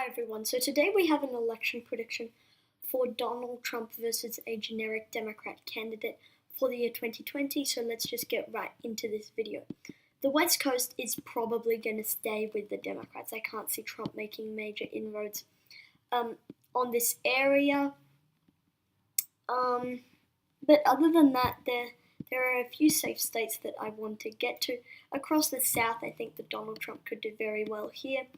Hi everyone, so today we have an election prediction for Donald Trump versus a generic Democrat candidate for the year 2020, so let's just get right into this video. The West Coast is probably going to stay with the Democrats. I can't see Trump making major inroads on this area. But other than that, there are a few safe states that I want to get to. Across the South, I think that Donald Trump could do very well here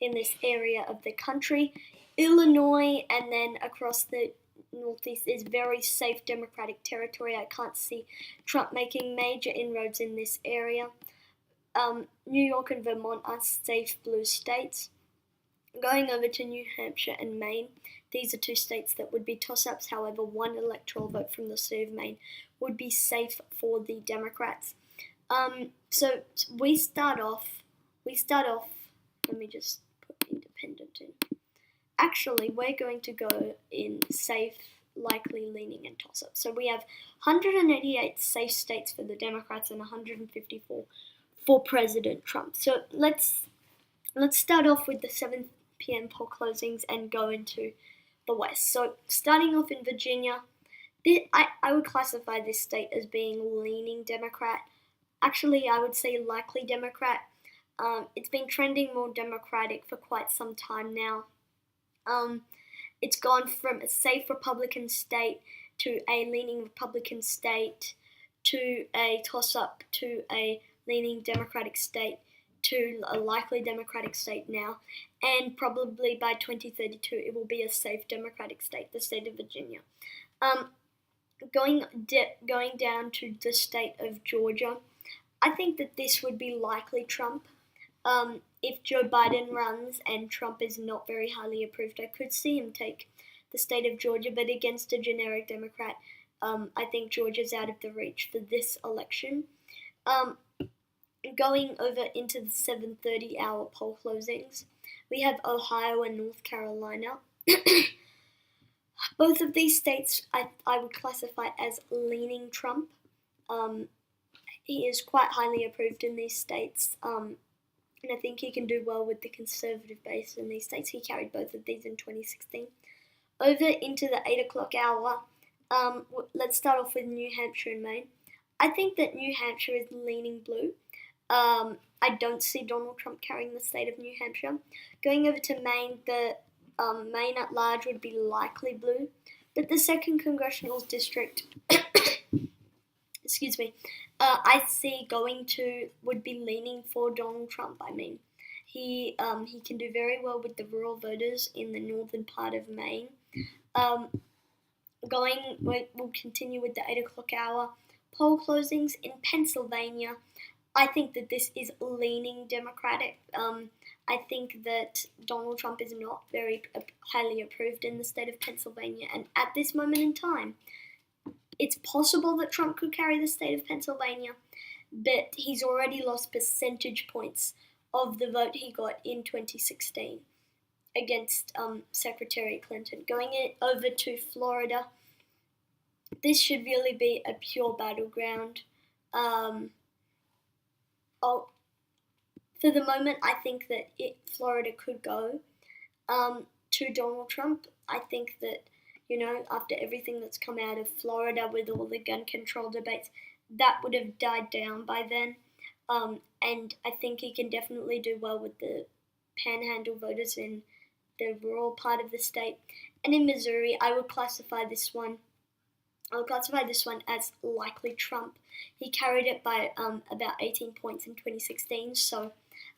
in this area of the country. Illinois and then across the Northeast is very safe Democratic territory. I can't see Trump making major inroads in this area. New York and Vermont are safe blue states. Going over to New Hampshire and Maine, these are two states that would be toss-ups. However, one electoral vote from the state of Maine would be safe for the Democrats. So we start off. Let me just put independent in. Actually, we're going to go in safe, likely, leaning, and toss-up. So we have 188 safe states for the Democrats and 154 for President Trump. So let's start off with the 7 p.m. poll closings and go into the West. So starting off in Virginia, I would classify this state as being leaning Democrat. Actually, I would say likely Democrat. It's been trending more Democratic for quite some time now. It's gone from a safe Republican state to a leaning Republican state to a toss-up to a leaning Democratic state to a likely Democratic state now, and probably by 2032 it will be a safe Democratic state, the state of Virginia. Going down to the state of Georgia, I think that this would be likely Trump. If Joe Biden runs and Trump is not very highly approved, I could see him take the state of Georgia, but against a generic Democrat, I think Georgia's out of the reach for this election. Going over into the 7:30 hour poll closings, we have Ohio and North Carolina. Both of these states I would classify as leaning Trump. He is quite highly approved in these states. And I think he can do well with the conservative base in these states. He carried both of these in 2016. Over into the 8 o'clock hour, let's start off with New Hampshire and Maine. I think that New Hampshire is leaning blue. I don't see Donald Trump carrying the state of New Hampshire. Going over to Maine, the Maine at large would be likely blue. But the 2nd Congressional District, excuse me, I see would be leaning for Donald Trump. I mean, he can do very well with the rural voters in the northern part of Maine. We'll continue with the 8 o'clock hour poll closings in Pennsylvania. I think that this is leaning Democratic. I think that Donald Trump is not very highly approved in the state of Pennsylvania, and at this moment in time, it's possible that Trump could carry the state of Pennsylvania, but he's already lost percentage points of the vote he got in 2016 against Secretary Clinton. Going over to Florida, this should really be a pure battleground. For the moment, I think that Florida could go to Donald Trump. I think that, after everything that's come out of Florida with all the gun control debates, that would have died down by then. And I think he can definitely do well with the panhandle voters in the rural part of the state. And in Missouri, I would classify this one as likely Trump. He carried it by about 18 points in 2016, so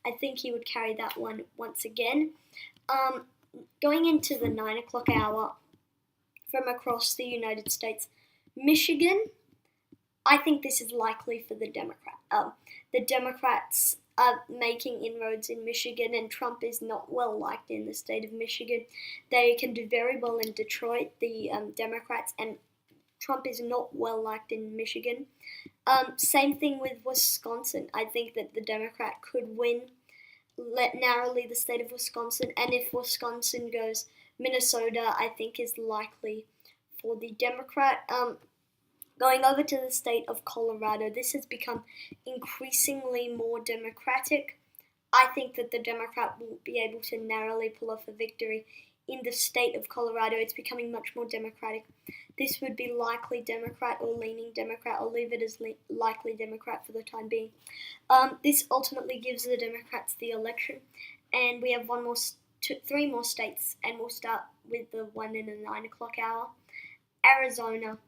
I think he would carry that one once again. Going into the 9 o'clock hour from across the United States, Michigan, I think this is likely for the Democrat. The Democrats are making inroads in Michigan, and Trump is not well liked in the state of Michigan. They can do very well in Detroit, the Democrats, and Trump is not well liked in Michigan. Same thing with Wisconsin. I think that the Democrat could win narrowly the state of Wisconsin, and if Wisconsin goes, Minnesota I think is likely for the Democrat. Going over to the state of Colorado, this has become increasingly more Democratic. I think that the Democrat will be able to narrowly pull off a victory in the state of Colorado. It's becoming much more Democratic. This would be likely Democrat or leaning Democrat. I'll leave it as likely Democrat for the time being. This ultimately gives the Democrats the election, and we have three more states, and we'll start with the one in the 9 o'clock hour. Arizona.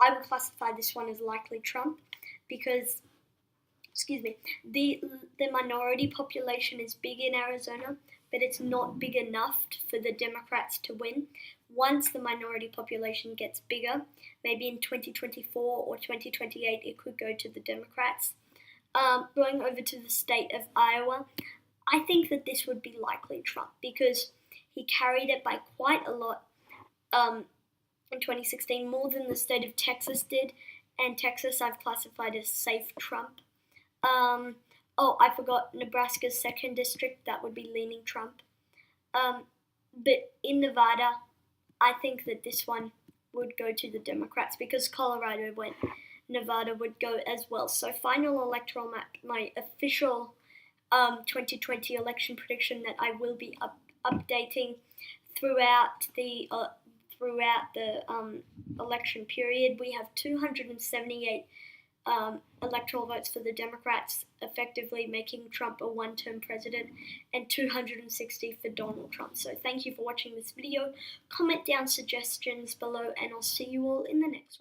I would classify this one as likely Trump because, the minority population is big in Arizona, but it's not big enough for the Democrats to win. Once the minority population gets bigger, maybe in 2024 or 2028, it could go to the Democrats. Going over to the state of Iowa, I think that this would be likely Trump because he carried it by quite a lot in 2016, more than the state of Texas did, and Texas I've classified as safe Trump. I forgot Nebraska's 2nd district, that would be leaning Trump. But in Nevada, I think that this one would go to the Democrats because Colorado went. Nevada would go as well. So final electoral map, my official 2020 election prediction that I will be updating throughout the election period. We have 278 electoral votes for the Democrats, effectively making Trump a one-term president, and 260 for Donald Trump. So thank you for watching this video. Comment down suggestions below, and I'll see you all in the next one.